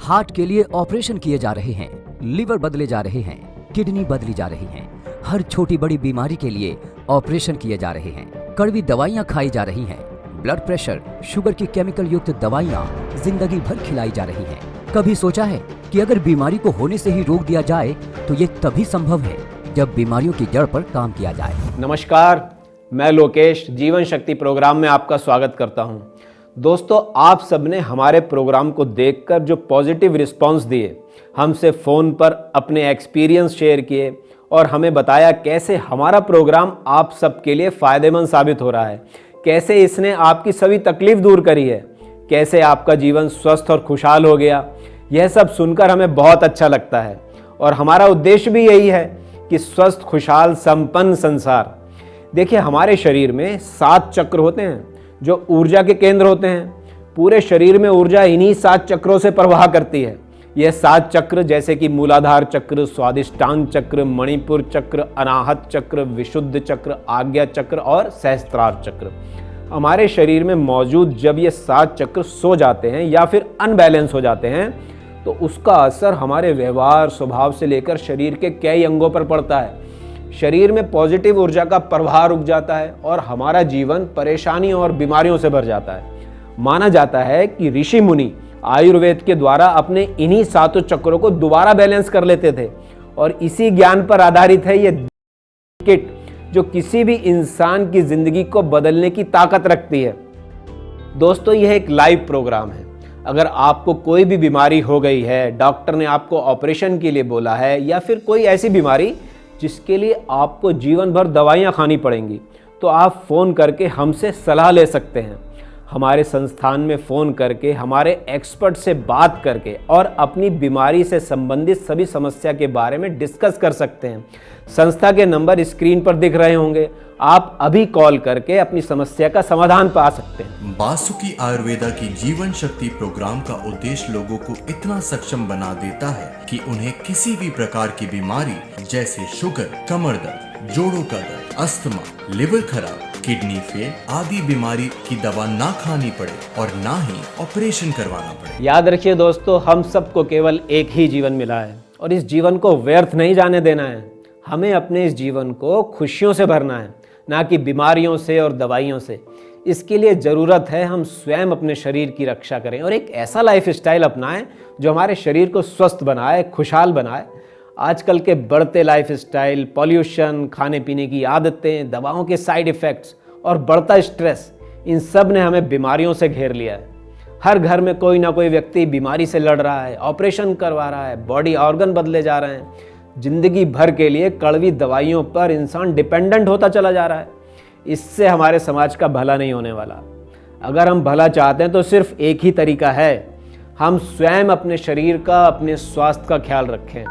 Heart के लिए operation किए जा रहे हैं, लिवर बदले जा रहे हैं, किडनी बदली जा रही हैं। हर छोटी बड़ी बीमारी के लिए ऑपरेशन किए जा रहे हैं। कड़वी दवाइयाँ खाई जा रही हैं। ब्लड प्रेशर, शुगर की केमिकल युक्त दवाइयाँ जिंदगी भर खिलाई जा रही हैं। कभी सोचा है कि अगर बीमारी को होने से ही रोक दिया जाए तो ये तभी संभव है जब बीमारियों की जड़ पर काम किया जाए। नमस्कार, मैं लोकेश जीवन शक्ति प्रोग्राम में आपका स्वागत करता हूं। दोस्तों, आप सबने हमारे प्रोग्राम को देखकर जो पॉजिटिव रिस्पांस दिए, हमसे फ़ोन पर अपने एक्सपीरियंस शेयर किए और हमें बताया कैसे हमारा प्रोग्राम आप सबके लिए फ़ायदेमंद साबित हो रहा है, कैसे इसने आपकी सभी तकलीफ दूर करी है, कैसे आपका जीवन स्वस्थ और खुशहाल हो गया। यह सब सुनकर हमें बहुत अच्छा लगता है और हमारा उद्देश्य भी यही है कि स्वस्थ, खुशहाल, संपन्न संसार। देखिए, हमारे शरीर में 7 चक्र होते हैं जो ऊर्जा के केंद्र होते हैं। पूरे शरीर में ऊर्जा इन्हीं 7 चक्रों से प्रवाह करती है। यह 7 चक्र जैसे कि मूलाधार चक्र, स्वादिष्टान चक्र, मणिपुर चक्र, अनाहत चक्र, विशुद्ध चक्र, आज्ञा चक्र और सहस्त्रार चक्र हमारे शरीर में मौजूद। जब ये 7 चक्र सो जाते हैं या फिर अनबैलेंस हो जाते हैं तो उसका असर हमारे व्यवहार, स्वभाव से लेकर शरीर के कई अंगों पर पड़ता है। शरीर में पॉजिटिव ऊर्जा का प्रवाह रुक जाता है और हमारा जीवन परेशानियों और बीमारियों से भर जाता है। माना जाता है कि ऋषि मुनि आयुर्वेद के द्वारा अपने इन्हीं 7 चक्रों को दोबारा बैलेंस कर लेते थे और इसी ज्ञान पर आधारित है ये किट जो किसी भी इंसान की जिंदगी को बदलने की ताकत रखती है। दोस्तों, यह एक लाइव प्रोग्राम है। अगर आपको कोई भी बीमारी हो गई है, डॉक्टर ने आपको ऑपरेशन के लिए बोला है या फिर कोई ऐसी बीमारी जिसके लिए आपको जीवन भर दवाइयाँ खानी पड़ेंगी, तो आप फ़ोन करके हमसे सलाह ले सकते हैं। हमारे संस्थान में फ़ोन करके, हमारे एक्सपर्ट से बात करके और अपनी बीमारी से संबंधित सभी समस्या के बारे में डिस्कस कर सकते हैं। संस्था के नंबर स्क्रीन पर दिख रहे होंगे, आप अभी कॉल करके अपनी समस्या का समाधान पा सकते हैं। बासुकी आयुर्वेदा की जीवन शक्ति प्रोग्राम का उद्देश्य लोगों को इतना सक्षम बना देता है कि उन्हें किसी भी प्रकार की बीमारी जैसे शुगर, कमर दर्द, जोड़ों का दर्द, अस्थमा, लिवर खराब, किडनी फेल आदि बीमारी की दवा ना खानी पड़े और ना ही ऑपरेशन करवाना पड़े। याद रखिए दोस्तों, हम सबको केवल एक ही जीवन मिला है और इस जीवन को व्यर्थ नहीं जाने देना है। हमें अपने इस जीवन को खुशियों से भरना है, ना कि बीमारियों से और दवाइयों से। इसके लिए ज़रूरत है हम स्वयं अपने शरीर की रक्षा करें और एक ऐसा लाइफ स्टाइल अपनाएं जो हमारे शरीर को स्वस्थ बनाए, खुशहाल बनाए। आजकल के बढ़ते लाइफ स्टाइल, पॉल्यूशन, खाने पीने की आदतें, दवाओं के साइड इफ़ेक्ट्स और बढ़ता स्ट्रेस, इन सब ने हमें बीमारियों से घेर लिया है। हर घर में कोई ना कोई व्यक्ति बीमारी से लड़ रहा है, ऑपरेशन करवा रहा है, बॉडी ऑर्गन बदले जा रहे हैं। जिंदगी भर के लिए कड़वी दवाइयों पर इंसान डिपेंडेंट होता चला जा रहा है। इससे हमारे समाज का भला नहीं होने वाला। अगर हम भला चाहते हैं तो सिर्फ एक ही तरीका है, हम स्वयं अपने शरीर का, अपने स्वास्थ्य का ख्याल रखें।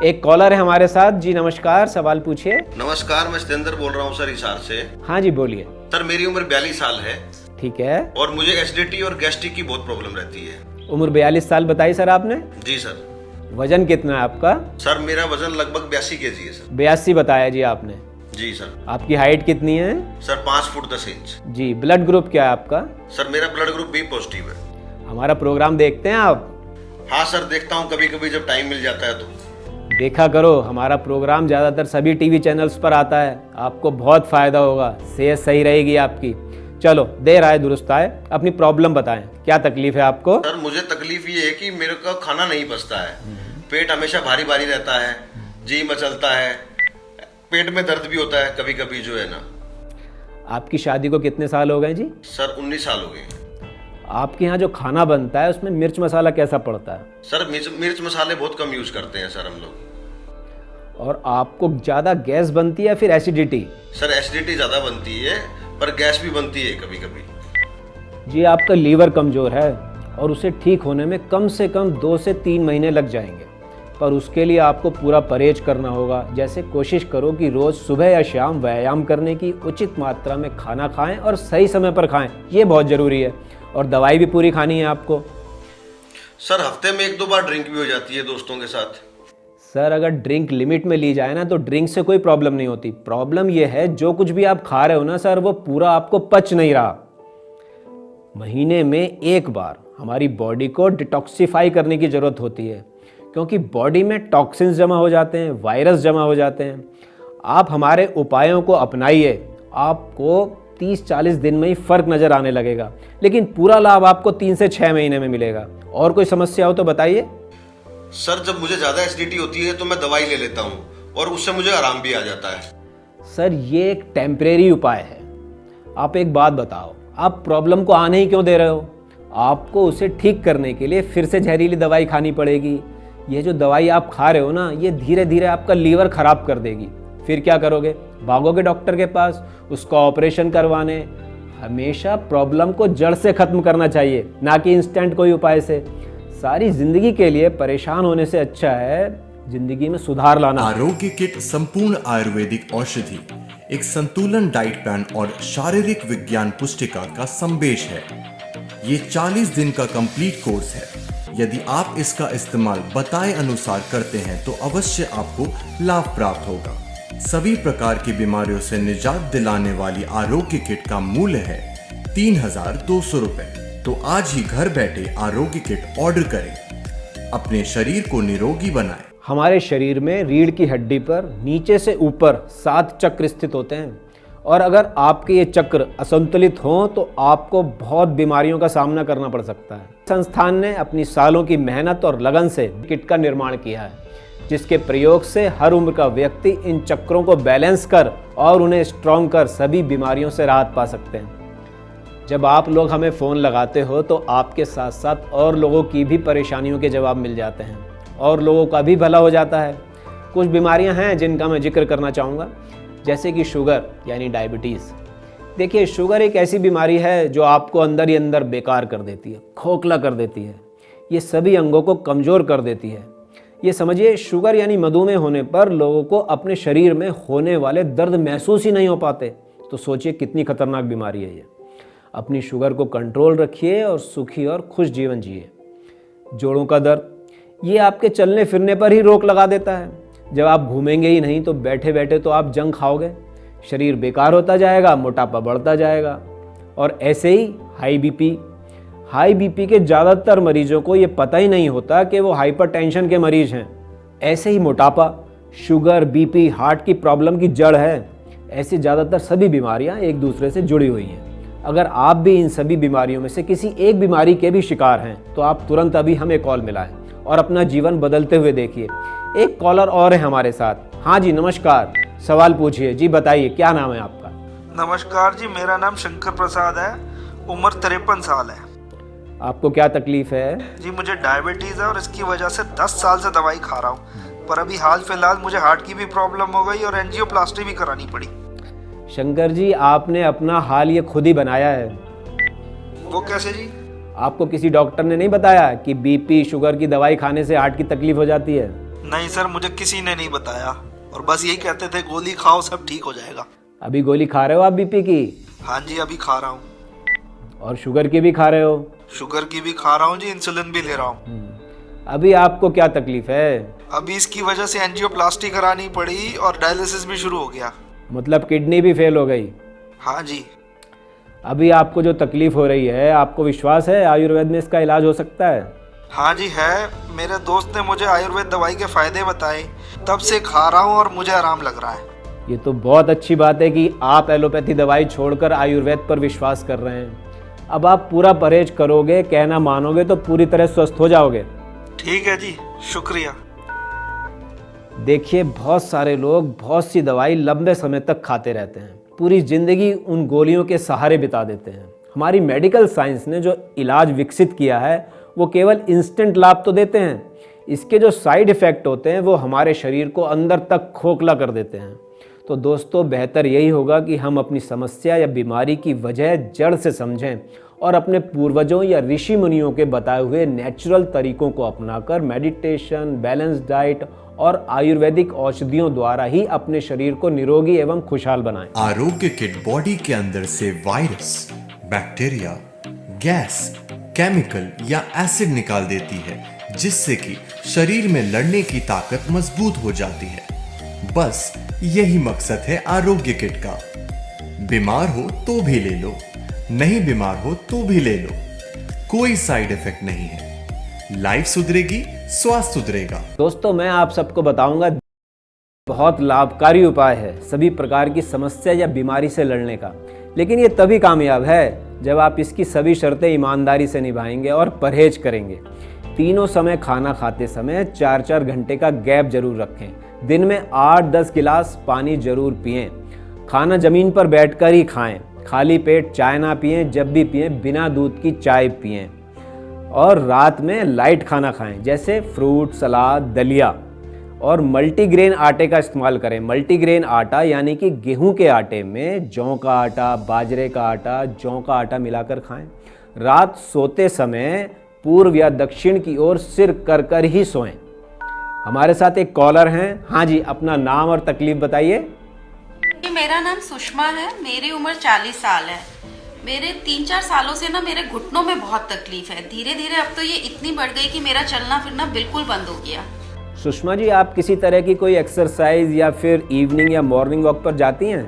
एक कॉलर है हमारे साथ। जी नमस्कार, सवाल पूछिए। नमस्कार, मैं सतेंद्र बोल रहा हूँ सर, हिसार से। हाँ जी, बोलिए। सर, मेरी उम्र 42 साल है। ठीक है। और मुझे एसिडिटी और गैस्ट्रिक की बहुत प्रॉब्लम रहती है। उम्र 42 साल बताई सर आपने? जी सर। वजन कितना है आपका? सर, मेरा वजन लगभग 82 kg है सर। 82 बताया जी आपने? जी सर। आपकी हाइट कितनी है? Sir 5 foot 10 inch. जी। ब्लड ग्रुप क्या है आपका? सर, मेरा ब्लड ग्रुप बी पॉजिटिव है। हमारा प्रोग्राम देखते हैं आप? हाँ सर, देखता हूँ कभी कभी जब टाइम मिल जाता है तो। देखा करो, हमारा प्रोग्राम ज़्यादातर सभी टीवी चैनल्स पर आता है। आपको बहुत फ़ायदा होगा, सेहत सही रहेगी आपकी। चलो, देर आए दुरुस्त आए, अपनी प्रॉब्लम बताएं, क्या तकलीफ है आपको? सर, मुझे तकलीफ ये है कि मेरे का खाना नहीं पचता है। पेट हमेशा भारी भारी रहता है, जी मचलता है, पेट में दर्द भी होता है कभी कभी जो है ना। आपकी शादी को कितने साल हो गए जी? सर 19 साल हो गए। आपके यहाँ जो खाना बनता है उसमें मिर्च मसाला कैसा पड़ता है? सर, मिर्च मसाले बहुत कम यूज करते हैं सर हम लोग। और आपको ज़्यादा गैस बनती है या फिर एसिडिटी? सर, एसिडिटी ज़्यादा बनती है पर गैस भी बनती है कभी कभी। जी, आपका लीवर कमज़ोर है और उसे ठीक होने में कम से कम 2 से 3 महीने लग जाएंगे, पर उसके लिए आपको पूरा परहेज करना होगा। जैसे कोशिश करो कि रोज़ सुबह या शाम व्यायाम करने की, उचित मात्रा में खाना खाएं और सही समय पर खाएं, ये बहुत ज़रूरी है। और दवाई भी पूरी खानी है आपको। सर, हफ्ते में 1-2 बार ड्रिंक भी हो जाती है दोस्तों के साथ। सर, अगर ड्रिंक लिमिट में ली जाए ना तो ड्रिंक से कोई प्रॉब्लम नहीं होती। प्रॉब्लम यह है जो कुछ भी आप खा रहे हो ना सर, वो पूरा आपको पच नहीं रहा। महीने में 1 बार हमारी बॉडी को डिटॉक्सिफाई करने की ज़रूरत होती है, क्योंकि बॉडी में टॉक्सिन्स जमा हो जाते हैं, वायरस जमा हो जाते हैं। आप हमारे उपायों को अपनाइए, आपको 30-40 दिन में ही फ़र्क नज़र आने लगेगा, लेकिन पूरा लाभ आपको 3 से 6 महीने में मिलेगा। और कोई समस्या हो तो बताइए। सर जब मुझे ज़्यादा एसिडिटी होती है तो मैं दवाई ले लेता हूँ और उससे मुझे आराम भी आ जाता है। सर ये एक टेम्परेरी उपाय है। आप एक बात बताओ, आप प्रॉब्लम को आने ही क्यों दे रहे हो? आपको उसे ठीक करने के लिए फिर से जहरीली दवाई खानी पड़ेगी। ये जो दवाई आप खा रहे हो ना, ये धीरे धीरे आपका लीवर खराब कर देगी। फिर क्या करोगे? भागोगे डॉक्टर के पास, उसका ऑपरेशन करवाने। हमेशा प्रॉब्लम को जड़ से खत्म करना चाहिए, ना कि इंस्टेंट कोई उपाय से। सारी जिंदगी के लिए परेशान होने से अच्छा है जिंदगी में सुधार लाना। आरोग्य किट संपूर्ण आयुर्वेदिक औषधि, एक संतुलन डाइट प्लान और शारीरिक विज्ञान पुस्तिका का संदेश है। ये 40 दिन का कंप्लीट कोर्स है। यदि आप इसका इस्तेमाल बताए अनुसार करते हैं तो अवश्य आपको लाभ प्राप्त होगा। सभी प्रकार की बीमारियों से निजात दिलाने वाली आरोग्य किट का मूल्य है 3200 रुपए। तो आज ही घर बैठे आरोग्य किट ऑर्डर करें, अपने शरीर को निरोगी बनाएं। हमारे शरीर में रीढ़ की हड्डी पर नीचे से ऊपर 7 चक्र स्थित होते हैं, और अगर आपके ये चक्र असंतुलित हों तो आपको बहुत बीमारियों का सामना करना पड़ सकता है। संस्थान ने अपनी सालों की मेहनत और लगन से किट का निर्माण किया है, जिसके प्रयोग से हर उम्र का व्यक्ति इन चक्रों को बैलेंस कर और उन्हें स्ट्रॉन्ग कर सभी बीमारियों से राहत पा सकते हैं। जब आप लोग हमें फ़ोन लगाते हो तो आपके साथ साथ और लोगों की भी परेशानियों के जवाब मिल जाते हैं और लोगों का भी भला हो जाता है। कुछ बीमारियां हैं जिनका मैं जिक्र करना चाहूँगा, जैसे कि शुगर यानी डायबिटीज़। देखिए, शुगर एक ऐसी बीमारी है जो आपको अंदर ही अंदर बेकार कर देती है, खोखला कर देती है। ये सभी अंगों को कमज़ोर कर देती है। ये समझिए, शुगर यानी मधुमेह होने पर लोगों को अपने शरीर में होने वाले दर्द महसूस ही नहीं हो पाते। तो सोचिए कितनी खतरनाक बीमारी है ये। अपनी शुगर को कंट्रोल रखिए और सुखी और खुश जीवन जिए। जोड़ों का दर्द, ये आपके चलने फिरने पर ही रोक लगा देता है। जब आप घूमेंगे ही नहीं तो बैठे बैठे तो आप जंक खाओगे, शरीर बेकार होता जाएगा, मोटापा बढ़ता जाएगा। और ऐसे ही हाई बीपी के ज़्यादातर मरीजों को ये पता ही नहीं होता कि वो हाइपरटेंशन के मरीज हैं। ऐसे ही मोटापा, शुगर, बीपी हार्ट की प्रॉब्लम की जड़ है। ऐसी ज़्यादातर सभी बीमारियां एक दूसरे से जुड़ी हुई हैं। अगर आप भी इन सभी बीमारियों में से किसी एक बीमारी के भी शिकार हैं तो आप तुरंत अभी हमें कॉल मिलाएं और अपना जीवन बदलते हुए देखिए। एक कॉलर और है हमारे साथ। हाँ जी, नमस्कार, सवाल पूछिए। जी बताइए, क्या नाम है आपका? नमस्कार जी, मेरा नाम शंकर प्रसाद है, उम्र 53 साल है। आपको क्या तकलीफ है? जी मुझे डायबिटीज़ है और इसकी वजह से 10 साल से दवाई खा रहा हूँ, पर अभी हाल फिलहाल मुझे हार्ट की भी प्रॉब्लम हो गई और एंजियोप्लास्टी भी करानी पड़ी। शंकर जी, आपने अपना हाल ये खुद ही बनाया है। वो कैसे जी? आपको किसी डॉक्टर ने नहीं बताया कि बीपी शुगर की दवाई खाने से हार्ट की तकलीफ हो जाती है? नहीं सर, मुझे किसी ने नहीं बताया, और बस यही कहते थे गोली खाओ सब ठीक हो जाएगा। अभी गोली खा रहे हो आप बीपी की? हाँ जी, अभी खा रहा हूँ। और शुगर की भी खा रहे हो? शुगर की भी खा रहा हूँ जी, इंसुलिन भी ले रहा हूँ। अभी आपको क्या तकलीफ है? अभी इसकी वजह से एंजियोप्लास्टी करानी पड़ी और डायलिसिस भी शुरू हो गया। मतलब किडनी भी फेल हो गई? हाँ जी। अभी आपको जो तकलीफ हो रही है, आपको विश्वास है आयुर्वेद में इसका इलाज हो सकता है? हाँ जी है, मेरे दोस्त ने मुझे आयुर्वेद दवाई के फायदे बताए, तब से खा रहा हूँ और मुझे आराम लग रहा है। ये तो बहुत अच्छी बात है कि आप एलोपैथी दवाई छोड़कर आयुर्वेद पर विश्वास कर रहे हैं। अब आप पूरा परहेज करोगे, कहना मानोगे तो पूरी तरह स्वस्थ हो जाओगे। ठीक है जी, शुक्रिया। देखिए, बहुत सारे लोग बहुत सी दवाई लंबे समय तक खाते रहते हैं, पूरी जिंदगी उन गोलियों के सहारे बिता देते हैं। हमारी मेडिकल साइंस ने जो इलाज विकसित किया है वो केवल इंस्टेंट लाभ तो देते हैं, इसके जो साइड इफ़ेक्ट होते हैं वो हमारे शरीर को अंदर तक खोखला कर देते हैं। तो दोस्तों, बेहतर यही होगा कि हम अपनी समस्या या बीमारी की वजह जड़ से समझें और अपने पूर्वजों या ऋषि मुनियों के बताए हुए नेचुरल तरीकों को अपनाकर मेडिटेशन, बैलेंस डाइट और आयुर्वेदिक औषधियों द्वारा ही अपने शरीर को निरोगी एवं खुशहाल बनाएं। आरोग्य किट बॉडी के अंदर से वायरस, बैक्टीरिया, गैस, केमिकल या एसिड निकाल देती है, जिससे कि शरीर में लड़ने की ताकत मजबूत हो जाती है। बस यही मकसद है आरोग्य किट का। बीमार हो तो भी ले लो, नहीं बीमार हो तो भी ले लो। कोई साइड इफेक्ट नहीं है। लाइफ सुधरेगी, स्वास्थ्य सुधरेगा। दोस्तों, मैं आप सबको बताऊंगा बहुत लाभकारी उपाय है सभी प्रकार की समस्या या बीमारी से लड़ने का। लेकिन ये तभी कामयाब है जब आप इसकी सभी शर्तें ईमानदारी से निभाएंगे और परहेज करेंगे। तीनों समय खाना खाते समय 4-4 घंटे का गैप जरूर रखें। दिन में 8-10 गिलास पानी जरूर पिएं। खाना जमीन पर बैठकर ही खाएं। खाली पेट चाय ना पिएं, जब भी पिएं बिना दूध की चाय पिएं। और रात में लाइट खाना खाएं, जैसे फ्रूट, सलाद, दलिया। और मल्टीग्रेन आटे का इस्तेमाल करें। मल्टीग्रेन आटा यानी कि गेहूं के आटे में जौ का आटा, बाजरे का आटा, जौ का आटा मिलाकर खाएं। रात सोते समय पूर्व या दक्षिण की ओर सिर कर कर ही सोएं। हमारे साथ एक कॉलर हैं। हाँ जी, अपना नाम और तकलीफ बताइए। मेरा नाम सुषमा है, मेरी उम्र 40 साल है। मेरे 3-4 सालों से ना मेरे घुटनों में बहुत तकलीफ है। धीरे धीरे अब तो ये इतनी बढ़ गई कि मेरा चलना फिरना बिल्कुल बंद हो गया। सुषमा जी, आप किसी तरह की कोई एक्सरसाइज या फिर इवनिंग या मॉर्निंग वॉक पर जाती हैं?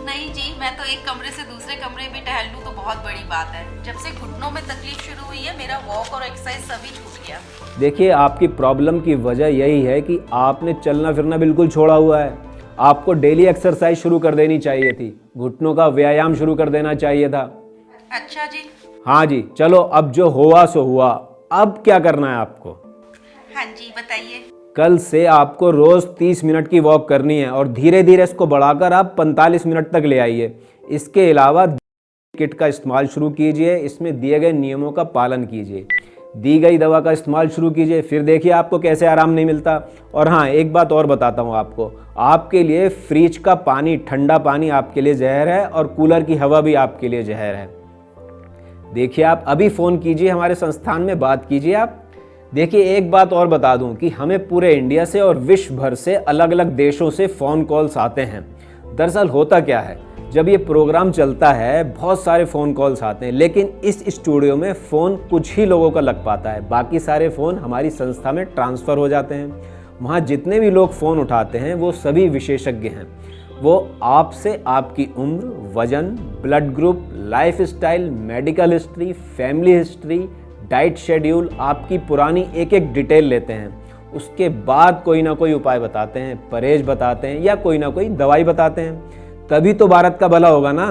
नहीं जी, मैं तो एक कमरे से दूसरे कमरे भी टहल लूँ तो बहुत बड़ी बात है। जब से घुटनों में तकलीफ शुरू हुई है, मेरा वॉक और एक्सरसाइज सभी छूट गया। देखिए, आपकी प्रॉब्लम की वजह यही है कि आपने चलना फिरना बिल्कुल छोड़ा हुआ है। आपको डेली एक्सरसाइज शुरू कर देनी चाहिए थी। घुटनों का व्यायाम शुरू कर देना चाहिए था। अच्छा जी। हाँ जी, चलो अब जो हुआ सो हुआ। अब क्या करना है आपको? हाँ जी, बताइए। कल से आपको रोज 30 मिनट की वॉक करनी है और धीरे धीरे इसको बढ़ाकर आप 45 मिनट तक ले आइए। इसके अलावा किट का इस्तेमाल शुरू कीजिए। इसमें दिए गए नियमों का पालन कीजिए। दी गई दवा का इस्तेमाल शुरू कीजिए, फिर देखिए आपको कैसे आराम नहीं मिलता। और हाँ, एक बात और बताता हूँ आपको, आपके लिए फ्रिज का पानी, ठंडा पानी आपके लिए जहर है और कूलर की हवा भी आपके लिए जहर है। देखिए, आप अभी फ़ोन कीजिए, हमारे संस्थान में बात कीजिए आप। देखिए, एक बात और बता दूं कि हमें पूरे इंडिया से और विश्व भर से अलग अलग देशों से फ़ोन कॉल्स आते हैं। दरअसल होता क्या है, जब ये प्रोग्राम चलता है बहुत सारे फ़ोन कॉल्स आते हैं, लेकिन इस स्टूडियो में फ़ोन कुछ ही लोगों का लग पाता है। बाकी सारे फ़ोन हमारी संस्था में ट्रांसफ़र हो जाते हैं। वहाँ जितने भी लोग फ़ोन उठाते हैं वो सभी विशेषज्ञ हैं। वो आपसे आपकी उम्र, वजन, blood group, life style, medical history, family history, diet schedule, आपकी पुरानी एक एक डिटेल लेते हैं। उसके बाद कोई ना कोई उपाय बताते हैं, परहेज बताते हैं या कोई ना कोई दवाई बताते हैं। तभी तो भारत का भला होगा ना।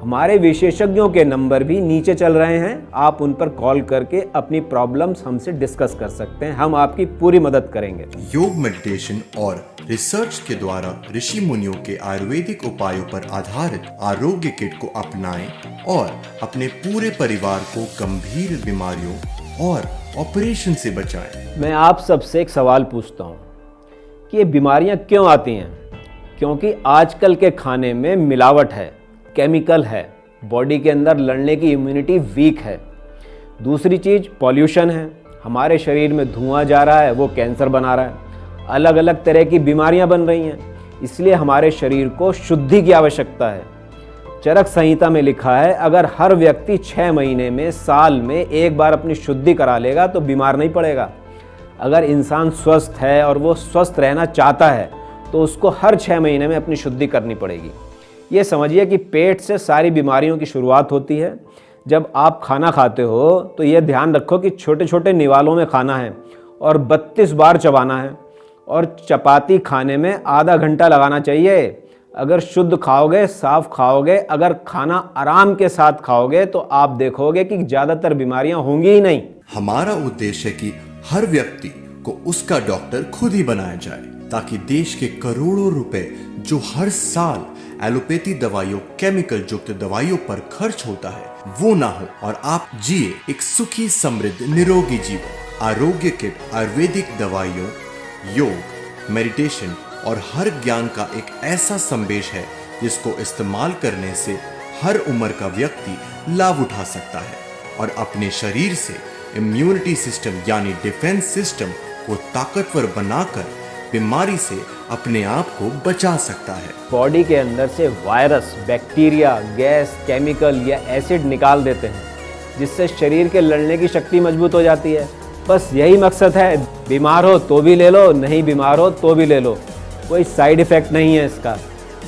हमारे विशेषज्ञों के नंबर भी नीचे चल रहे हैं। आप उन पर कॉल करके अपनी प्रॉब्लम्स हमसे डिस्कस कर सकते हैं। हम आपकी पूरी मदद करेंगे। योग, मेडिटेशन और रिसर्च के द्वारा ऋषि मुनियों के आयुर्वेदिक उपायों पर आधारित आरोग्य किट को अपनाएं और अपने पूरे परिवार को गंभीर बीमारियों और ऑपरेशन से बचाएं। मैं आप सबसे एक सवाल पूछता हूँ कि ये बीमारियाँ क्यों आती हैं? क्योंकि आजकल के खाने में मिलावट है, केमिकल है, बॉडी के अंदर लड़ने की इम्यूनिटी वीक है। दूसरी चीज़ पॉल्यूशन है। हमारे शरीर में धुआं जा रहा है, वो कैंसर बना रहा है। अलग अलग तरह की बीमारियां बन रही हैं। इसलिए हमारे शरीर को शुद्धि की आवश्यकता है। चरक संहिता में लिखा है, अगर हर व्यक्ति 6 महीने में, साल में एक बार अपनी शुद्धि करा लेगा तो बीमार नहीं पड़ेगा। अगर इंसान स्वस्थ है और वो स्वस्थ रहना चाहता है तो उसको हर 6 महीने में अपनी शुद्धि करनी पड़ेगी। ये समझिए कि पेट से सारी बीमारियों की शुरुआत होती है। जब आप खाना खाते हो तो ये ध्यान रखो कि छोटे छोटे निवालों में खाना है और 32 बार चबाना है। और चपाती खाने में आधा घंटा लगाना चाहिए। अगर शुद्ध खाओगे, साफ खाओगे, अगर खाना आराम के साथ खाओगे तो आप देखोगे कि ज़्यादातर बीमारियां होंगी ही नहीं। हमारा उद्देश्य है कि हर व्यक्ति को उसका डॉक्टर खुद ही बनाया जाए, ताकि देश के करोड़ों रुपए जो हर साल एलोपैथी दवाइयों, केमिकल युक्त दवाइयों पर खर्च होता है, वो ना हो और आप जिए एक सुखी, समृद्ध, निरोगी जीवन। आरोग्य किट आयुर्वेदिक दवाइयों, योग, मेडिटेशन और हर ज्ञान का एक ऐसा संदेश है जिसको इस्तेमाल करने से हर उम्र का व्यक्ति लाभ उठा सकता है और अपने शरीर से इम्यूनिटी सिस्टम यानी डिफेंस सिस्टम को ताकतवर बनाकर बीमारी से अपने आप को बचा सकता है। बॉडी के अंदर से वायरस, बैक्टीरिया, गैस, केमिकल या एसिड निकाल देते हैं, जिससे शरीर के लड़ने की शक्ति मजबूत हो जाती है। बस यही मकसद है। बीमार हो तो भी ले लो, नहीं बीमार हो तो भी ले लो। कोई साइड इफेक्ट नहीं है इसका।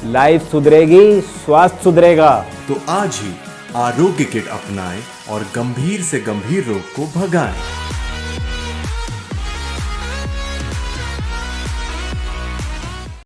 लाइफ सुधरेगी, स्वास्थ्य सुधरेगा। तो आज ही आरोग्य किट अपनाएं और गंभीर से गंभीर रोग को भगाएं।